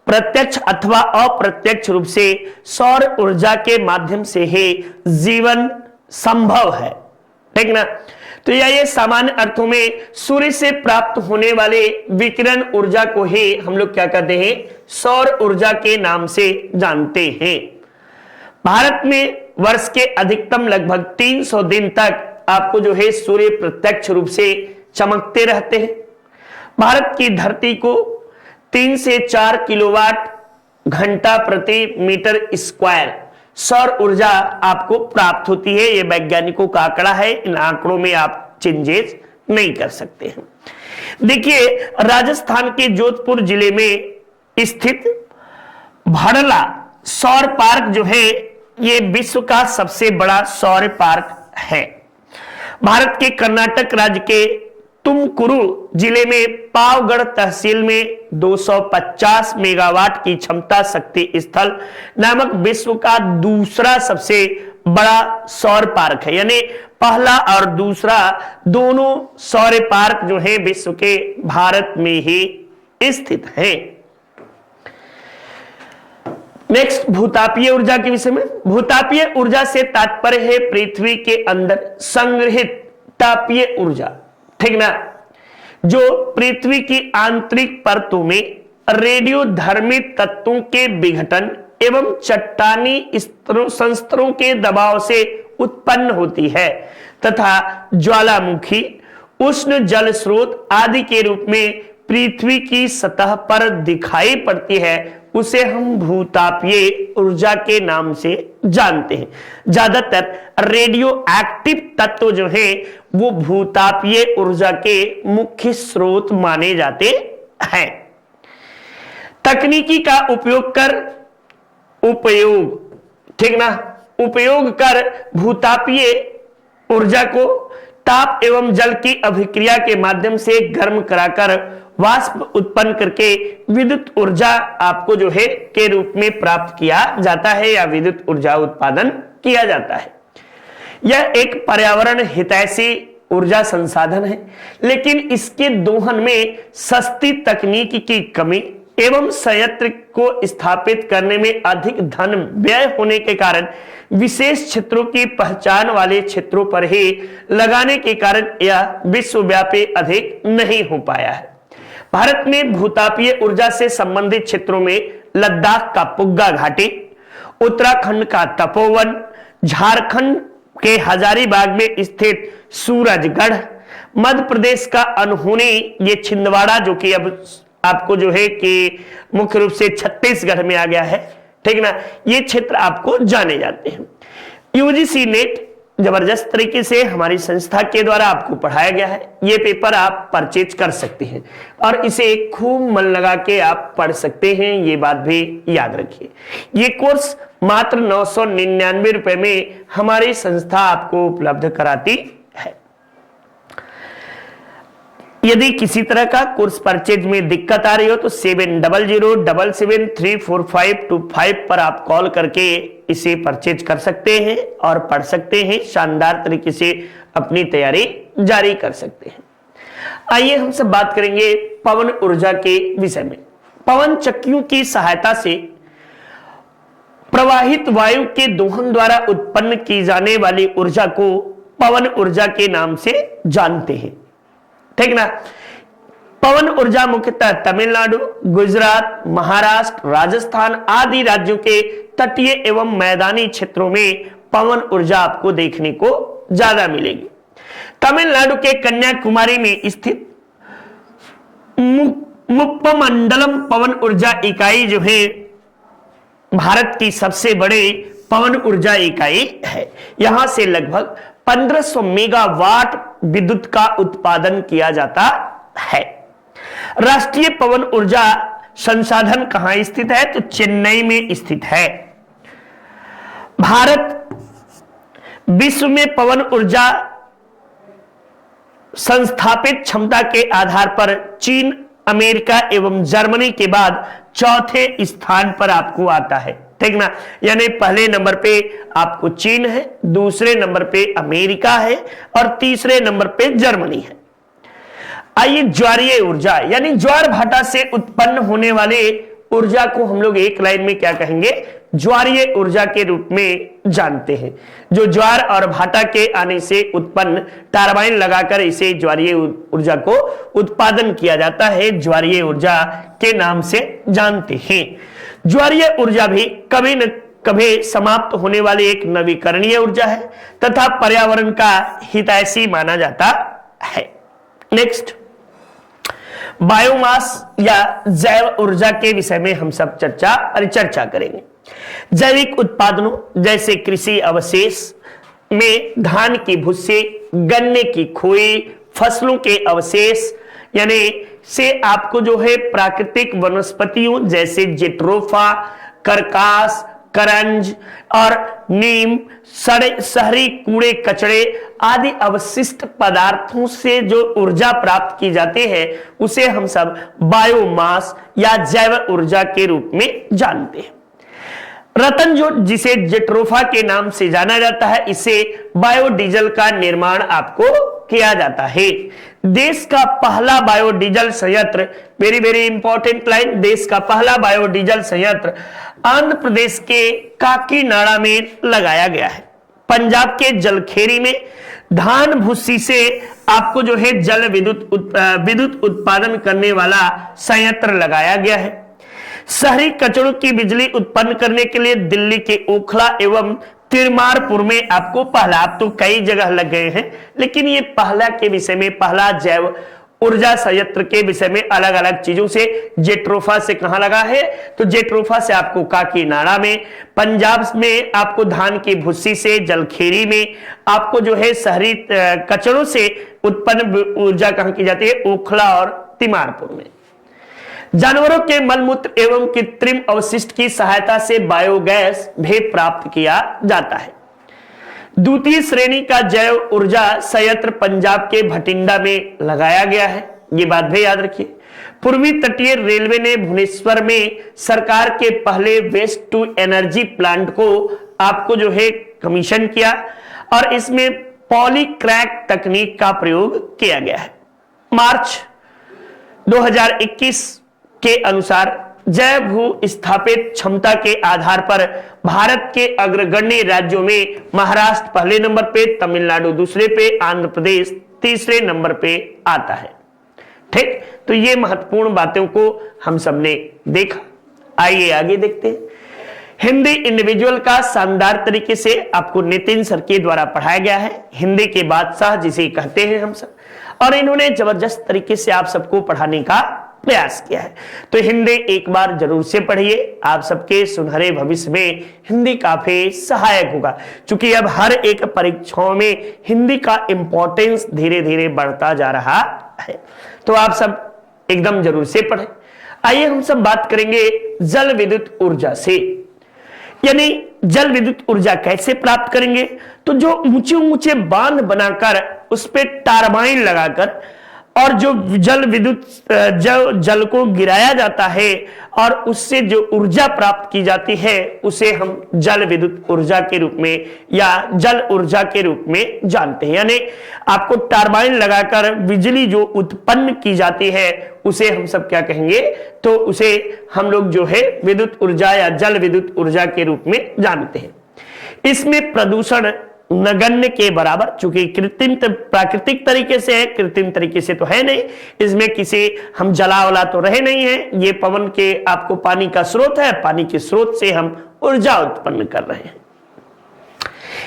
प्रत्यक्ष अथवा अप्रत्यक्ष रूप से सौर ऊर्जा के माध्यम से ही जीवन संभव है, ठीक ना। तो ये सामान्य अर्थों में सूर्य से प्राप्त होने वाले विकिरण ऊर्जा को ही हम लोग क्या कहते हैं, सौर ऊर्जा के नाम से जानते हैं। भारत में वर्ष के अधिकतम लगभग 300 दिन तक आपको जो है सूर्य प्रत्यक्ष रूप से चमकते रहते हैं। भारत की धरती को 3 से 4 किलोवाट घंटा प्रति मीटर स्क्वायर सौर ऊर्जा आपको प्राप्त होती है। यह वैज्ञानिकों का आंकड़ा है, इन आंकड़ों में आप चेंजेस नहीं कर सकते हैं। देखिए, राजस्थान के जोधपुर जिले में स्थित भड़ला सौर पार्क जो है ये विश्व का सबसे बड़ा सौर पार्क है। भारत के कर्नाटक राज्य के तुमकुरु जिले में पावगढ़ तहसील में 250 मेगावाट की क्षमता शक्ति स्थल नामक विश्व का दूसरा सबसे बड़ा सौर पार्क है। यानी पहला और दूसरा दोनों सौर पार्क जो है विश्व के भारत में ही स्थित है। नेक्स्ट, भूतापीय ऊर्जा के विषय में। भूतापीय ऊर्जा से तात्पर्य है पृथ्वी के अंदर संग्रहित तापीय ऊर्जा, ठीक ना, जो पृथ्वी की आंतरिक परतों में रेडियोधर्मी तत्वों के विघटन एवं चट्टानी संस्तरों के दबाव से उत्पन्न होती है तथा ज्वालामुखी, उष्ण जल स्रोत आदि के रूप में पृथ्वी की सतह पर दिखाई पड़ती है, उसे हम भूतापीय ऊर्जा के नाम से जानते हैं। ज्यादातर रेडियो एक्टिव तत्व जो है वो भूतापीय ऊर्जा के मुख्य स्रोत माने जाते हैं। तकनीकी का उपयोग कर भूतापीय ऊर्जा को ताप एवं जल की अभिक्रिया के माध्यम से गर्म कराकर वाष्प उत्पन्न करके विद्युत ऊर्जा आपको जो है के रूप में प्राप्त किया जाता है या विद्युत ऊर्जा उत्पादन किया जाता है। यह एक पर्यावरण हितैषी ऊर्जा संसाधन है, लेकिन इसके दोहन में सस्ती तकनीक की कमी एवं संयंत्र को स्थापित करने में अधिक धन व्यय होने के कारण विशेष क्षेत्रों की पहचान वाले क्षेत्रों पर ही लगाने के कारण यह विश्वव्यापी अधिक नहीं हो पाया है। भारत में भूतापीय ऊर्जा से संबंधित क्षेत्रों में लद्दाख का पुग्गा घाटी, उत्तराखंड का तपोवन, झारखंड के हजारीबाग में स्थित सूरजगढ़, मध्य प्रदेश का अनहोनी, ये छिंदवाड़ा जो कि अब आपको जो है कि मुख्य रूप से छत्तीसगढ़ में आ गया है, ठीक ना, ये क्षेत्र आपको जाने जाते हैं। यूजीसी नेट जबरदस्त तरीके से हमारी संस्था के द्वारा आपको पढ़ाया गया है। ये पेपर आप परचेज कर सकते हैं और इसे खूब मन लगा के आप पढ़ सकते हैं, ये बात भी याद रखिए। ये कोर्स मात्र 999 रुपए में हमारी संस्था आपको उपलब्ध कराती है। यदि किसी तरह का कोर्स परचेज में दिक्कत आ रही हो तो 7007773452 पर आप कॉल करके इसे परचेज कर सकते हैं और पढ़ सकते हैं, शानदार तरीके से अपनी तैयारी जारी कर सकते हैं। आइए हम सब बात करेंगे पवन ऊर्जा के विषय में। पवन चक्कियों की सहायता से प्रवाहित वायु के दोहन द्वारा उत्पन्न की जाने वाली ऊर्जा को पवन ऊर्जा के नाम से जानते हैं, ठीक ना। पवन ऊर्जा मुख्यतः तमिलनाडु, गुजरात, महाराष्ट्र, राजस्थान आदि राज्यों के तटीय एवं मैदानी क्षेत्रों में पवन ऊर्जा आपको देखने को ज्यादा मिलेगी। तमिलनाडु के कन्याकुमारी में स्थित मुप्पमंडलम पवन ऊर्जा इकाई जो है भारत की सबसे बड़ी पवन ऊर्जा इकाई है। यहां से लगभग 1500 मेगावाट विद्युत का उत्पादन किया जाता है। राष्ट्रीय पवन ऊर्जा संसाधन कहां स्थित है तो चेन्नई में स्थित है। भारत विश्व में पवन ऊर्जा संस्थापित क्षमता के आधार पर चीन, अमेरिका एवं जर्मनी के बाद चौथे स्थान पर आपको आता है, ठीक ना। यानी पहले नंबर पे आपको चीन है, दूसरे नंबर पे अमेरिका है और तीसरे नंबर पे जर्मनी है। आइए ज्वारीय ऊर्जा यानी ज्वार भाटा से उत्पन्न होने वाले ऊर्जा को हम लोग एक लाइन में क्या कहेंगे, ज्वारीय ऊर्जा के रूप में जानते हैं। जो ज्वार और भाटा के आने से उत्पन्न टरबाइन लगाकर इसे ज्वारीय ऊर्जा को उत्पादन किया जाता है, ज्वारीय ऊर्जा के नाम से जानते हैं। ज्वारीय ऊर्जा भी कभी न कभी समाप्त होने वाली एक नवीकरणीय ऊर्जा है तथा पर्यावरण का हितैषी माना जाता है। नेक्स्ट, बायोमास या जैव ऊर्जा के विषय में हम सब चर्चा करेंगे। जैविक उत्पादनों जैसे कृषि अवशेष में धान की भुस्से, गन्ने की खोई, फसलों के अवशेष यानी से आपको जो है प्राकृतिक वनस्पतियों जैसे जेट्रोफा, करकास, करंज और नीम, शहरी कूड़े कचड़े आदि अवशिष्ट पदार्थों से जो ऊर्जा प्राप्त की जाती है उसे हम सब बायोमास या जैव ऊर्जा के रूप में जानते हैं। रतन जो जिसे जेट्रोफा के नाम से जाना जाता है, इसे बायोडीजल का निर्माण आपको किया जाता है। देश का पहला बायोडीजल संयंत्र, वेरी वेरी इंपॉर्टेंट लाइन, देश का पहला बायोडीजल संयंत्र आंध्र प्रदेश के काकीनाडा में लगाया गया है। पंजाब के जलखेरी में धान भूसी से आपको जो है जल विद्युत उत्पादन करने वाला संयंत्र लगाया गया है। शहरी कचड़ों की बिजली उत्पन्न करने के लिए दिल्ली के ओखला एवं तिरमारपुर में आपको पहला, आप तो कई जगह लग गए हैं लेकिन ये पहला के विषय में, पहला जैव ऊर्जा संयंत्र के विषय में अलग अलग चीजों से, जेट्रोफा से कहां लगा है तो जेट्रोफा से आपको काकीनाडा में, पंजाब में आपको धान की भुस्सी से, जलखेरी में आपको जो है शहरी कचड़ों से उत्पन्न ऊर्जा कहां की जाती है, ओखला और तिमारपुर में। जानवरों के मलमूत्र एवं कृत्रिम अवशिष्ट की सहायता से बायोगैस भी प्राप्त किया जाता है। द्वितीय श्रेणी का जैव ऊर्जा संयंत्र पंजाब के भटिंडा में लगाया गया है, ये बात भी याद रखिए। पूर्वी तटीय रेलवे ने भुवनेश्वर में सरकार के पहले वेस्ट टू एनर्जी प्लांट को आपको जो है कमीशन किया और इसमें पॉलीक्रैक तकनीक का प्रयोग किया गया है। मार्च 2021 के अनुसार जैव भू स्थापित क्षमता के आधार पर भारत के अग्रगण्य राज्यों में महाराष्ट्र पहले नंबर पे, तमिलनाडु दूसरे पे, आंध्र प्रदेश तीसरे नंबर पे आता है। ठीक, तो ये महत्वपूर्ण बातों को हम सबने देखा। आइए आगे देखते हैं। हिंदी इंडिविजुअल का शानदार तरीके से आपको नितिन सर के द्वारा पढ़ाया गया है। हिंदी के बादशाह जिसे कहते हैं हम सब, और इन्होंने जबरदस्त तरीके से आप सबको पढ़ाने का प्रयास किया है। तो हिंदी एक बार जरूर से पढ़िए, आप सबके सुनहरे भविष्य में हिंदी काफी सहायक होगा, क्योंकि अब हर एक परीक्षाओं में हिंदी का इंपॉर्टेंस धीरे धीरे बढ़ता जा रहा है। तो आप सब एकदम जरूर से पढ़ें। आइए हम सब बात करेंगे जल विद्युत ऊर्जा से, यानी जल विद्युत ऊर्जा कैसे प्राप्त करेंगे। तो जो ऊंचे ऊंचे बांध बनाकर उस पर टरबाइन लगाकर और जो जल को गिराया जाता है और उससे जो ऊर्जा प्राप्त की जाती है उसे हम जल विद्युत ऊर्जा के रूप में या जल ऊर्जा के रूप में जानते हैं। यानी आपको टरबाइन लगाकर बिजली जो उत्पन्न की जाती है उसे हम सब क्या कहेंगे, तो उसे हम लोग जो है विद्युत ऊर्जा या जल विद्युत ऊर्जा के रूप में जानते हैं। इसमें प्रदूषण नगण्य के बराबर, चूंकि कृत्रिम प्राकृतिक तरीके से है, कृत्रिम तरीके से तो है नहीं, इसमें किसी हम जलावला तो रहे नहीं है, ये पवन के आपको पानी का स्रोत है, पानी के स्रोत से हम ऊर्जा उत्पन्न कर रहे हैं।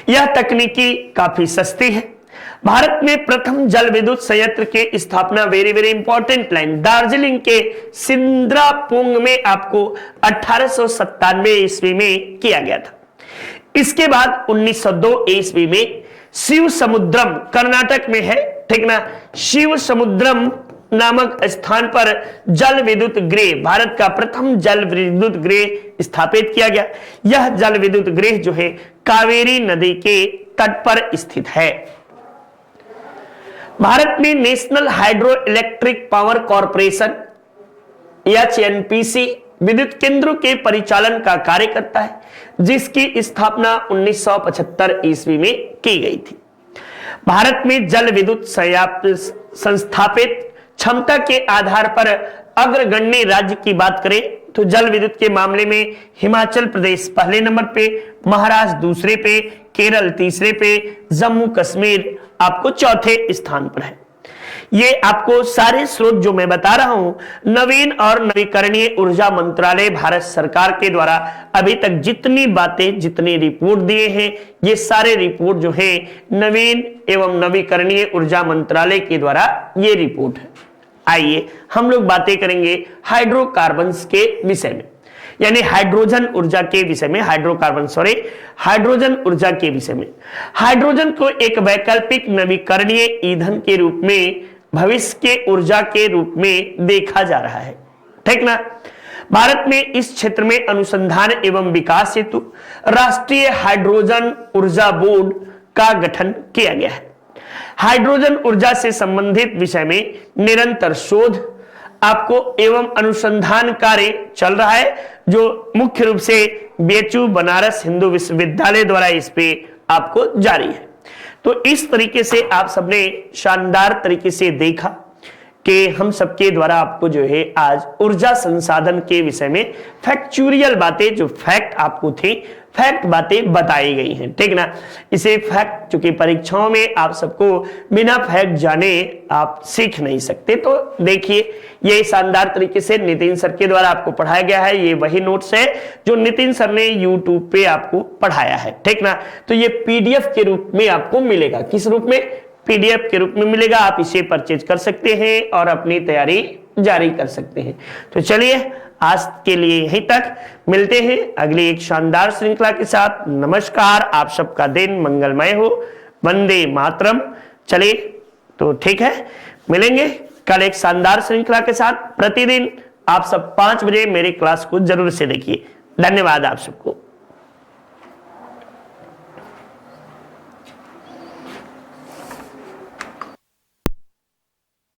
यह तकनीकी काफी सस्ती है। भारत में प्रथम जल विद्युत संयंत्र के स्थापना very very important line Darjeeling के सिंद्रापुंग में आपको 1897 ईस्वी में किया गया था। इसके बाद 1902 ईस्वी में शिव समुद्रम कर्नाटक में है, ठीक ना, शिव समुद्रम नामक स्थान पर जल विद्युत गृह, भारत का प्रथम जल विद्युत गृह स्थापित किया गया। यह जल विद्युत गृह जो है कावेरी नदी के तट पर स्थित है। भारत में national hydro electric power corporation HNPC विद्युत केंद्रों के परिचालन का कार्य करता है, जिसकी स्थापना 1975 ईस्वी में की गई थी। भारत में जल विद्युत संस्थापित क्षमता के आधार पर अग्रगण्य राज्य की बात करें तो जल विद्युत के मामले में हिमाचल प्रदेश पहले नंबर पे, महाराष्ट्र दूसरे पे, केरल तीसरे पे, जम्मू कश्मीर आपको चौथे स्थान पर है। ये आपको सारे स्रोत जो मैं बता रहा हूं, नवीन और नवीकरणीय ऊर्जा मंत्रालय भारत सरकार के द्वारा अभी तक जितनी बातें, जितनी रिपोर्ट दिए हैं, ये सारे रिपोर्ट जो है नवीन एवं नवीकरणीय ऊर्जा मंत्रालय के द्वारा ये रिपोर्ट है। आइए हम लोग बातें करेंगे हाइड्रोकार्बन्स के विषय में, यानी हाइड्रोजन ऊर्जा के विषय में, हाइड्रोजन ऊर्जा के विषय में। हाइड्रोजन को एक वैकल्पिक नवीकरणीय ईंधन के रूप में, भविष्य के ऊर्जा के रूप में देखा जा रहा है, ठीक ना। भारत में इस क्षेत्र में अनुसंधान एवं विकास हेतु राष्ट्रीय हाइड्रोजन ऊर्जा बोर्ड का गठन किया गया है। हाइड्रोजन ऊर्जा से संबंधित विषय में निरंतर शोध आपको एवं अनुसंधान कार्य चल रहा है, जो मुख्य रूप से बीएचयू बनारस हिंदू विश्वविद्यालय द्वारा इस पे आपको जारी है। तो इस तरीके से आप सबने शानदार तरीके से देखा कि हम सबके द्वारा आपको जो है आज ऊर्जा संसाधन के विषय में फैक्चुअल बातें, जो फैक्ट आपको थी, फैक्ट बातें बताई गई हैं, ठीक ना। इसे फैक्ट, चूंकि परीक्षाओं में आप सबको बिना फैक्ट जाने आप सीख नहीं सकते, तो देखिए ये शानदार तरीके से नितिन सर के द्वारा आपको पढ़ाया गया है। ये वही नोट्स है जो नितिन सर ने यूट्यूब पे आपको पढ़ाया है, ठीक ना। तो ये पीडीएफ के रूप में आपको मिलेगा। किस रूप में? पीडीएफ के रूप में मिलेगा। आप इसे परचेज कर सकते हैं और अपनी तैयारी जारी कर सकते हैं। तो चलिए आज के लिए यहीं तक, मिलते हैं अगली एक शानदार श्रृंखला के साथ। नमस्कार, आप सबका दिन मंगलमय हो। वंदे मातरम। चलिए तो ठीक है, मिलेंगे कल एक शानदार श्रृंखला के साथ। प्रतिदिन आप सब 5 बजे मेरी क्लास को जरूर से देखिए। धन्यवाद आप सबको।